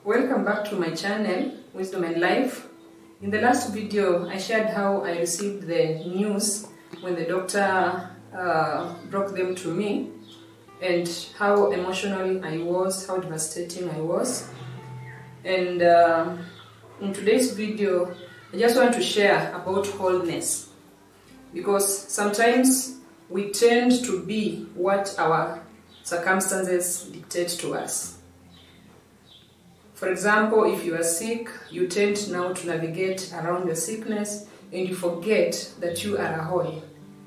Welcome back to my channel, Wisdom and Life. In the last video, I shared how I received the news when the doctor broke them to me, and how emotional I was, how devastating I was. And in today's video, I just want to share about wholeness, because sometimes we tend to be what our circumstances dictate to us. For example, if you are sick, you tend now to navigate around your sickness and you forget that you are a whole.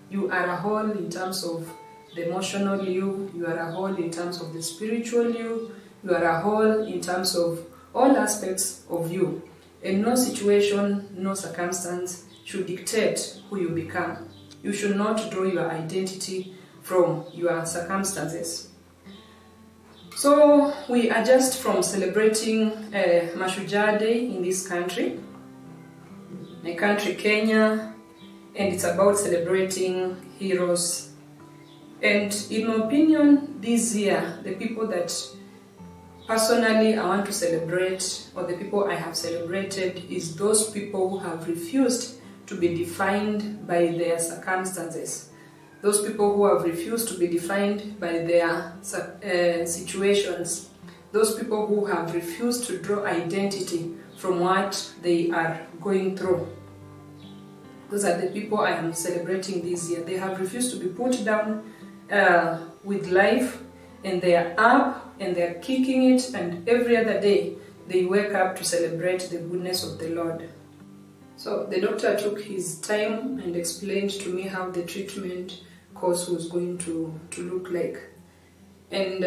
You are a whole in terms of the emotional you are a whole in terms of the spiritual you are a whole in terms of all aspects of you. And no situation, no circumstance should dictate who you become. You should not draw your identity from your circumstances. So we are just from celebrating Mashujaa Day in this country, my country Kenya, and it's about celebrating heroes. And in my opinion, this year, the people that personally I want to celebrate, or the people I have celebrated, is those people who have refused to be defined by their circumstances. Those people who have refused to be defined by their situations. Those people who have refused to draw identity from what they are going through. Those are the people I am celebrating this year. They have refused to be put down with life, and they are up and they are kicking it, and every other day they wake up to celebrate the goodness of the Lord. So the doctor took his time and explained to me how the treatment course was going to look like. And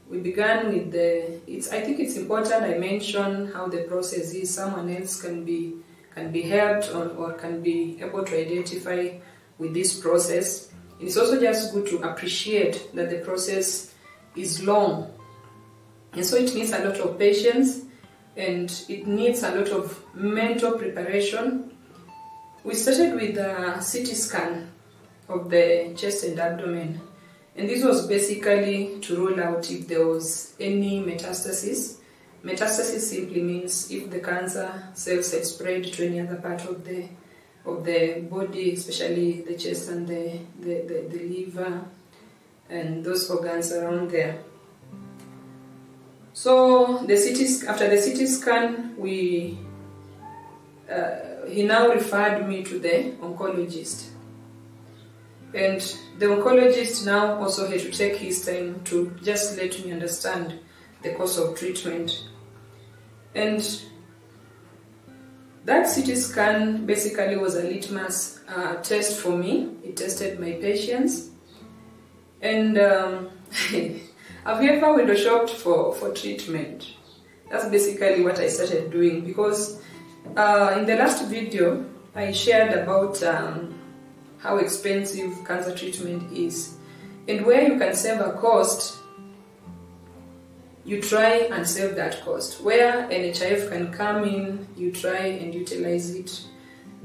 we began with I think it's important I mention how the process is. Someone else can be helped or can be able to identify with this process. It's also just good to appreciate that the process is long. And so it needs a lot of patience, and it needs a lot of mental preparation. We started with a CT scan of the chest and abdomen, and this was basically to rule out if there was any metastasis. Metastasis simply means if the cancer cells had spread to any other part of the body, especially the chest and the liver and those organs around there. So after the CT scan, he now referred me to the oncologist. And the oncologist now also had to take his time to just let me understand the course of treatment. And that CT scan basically was a litmus test for me. It tested my patience. And have you ever window shopped for treatment? That's basically what I started doing, because in the last video I shared about how expensive cancer treatment is, and where you can save a cost, you try and save that cost. Where NHIF can come in, you try and utilize it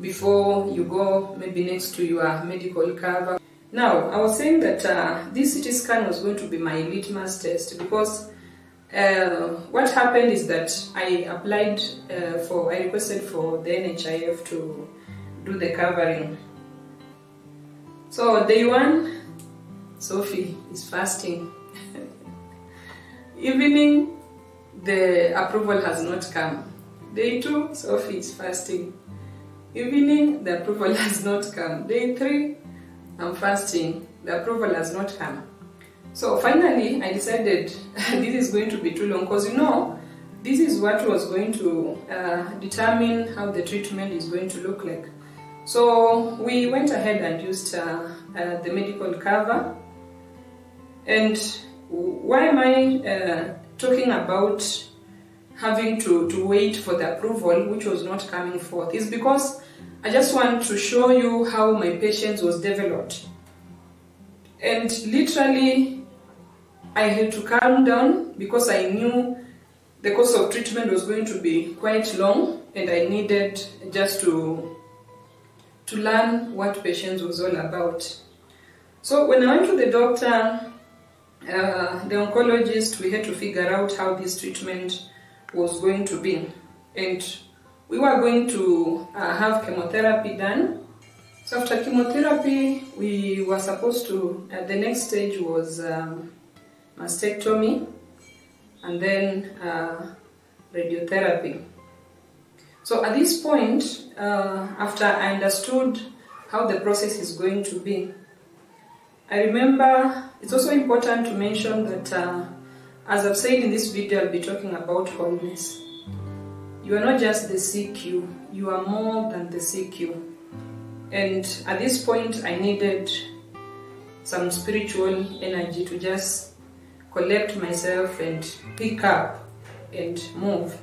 before you go maybe next to your medical cover. Now, I was saying that this CT scan was going to be my litmus test, because what happened is that I requested for the NHIF to do the covering. So day one, Sophie is fasting. Evening, the approval has not come. Day 2, Sophie is fasting. Evening, the approval has not come. Day 3, I'm fasting. The approval has not come. So finally, I decided this is going to be too long, because this is what was going to determine how the treatment is going to look like. So we went ahead and used the medical cover. And why am I talking about having to wait for the approval, which was not coming forth, is because I just want to show you how my patience was developed. And literally, I had to calm down, because I knew the course of treatment was going to be quite long, and I needed just to learn what patience was all about. So when I went to the doctor, the oncologist, we had to figure out how this treatment was going to be. And we were going to have chemotherapy done. So after chemotherapy, we were supposed to, the next stage was mastectomy, and then radiotherapy. So at this point, after I understood how the process is going to be, I remember it's also important to mention that, as I've said in this video, I'll be talking about wholeness. You are not just the CQ, you are more than the CQ. And at this point, I needed some spiritual energy to just collect myself and pick up and move.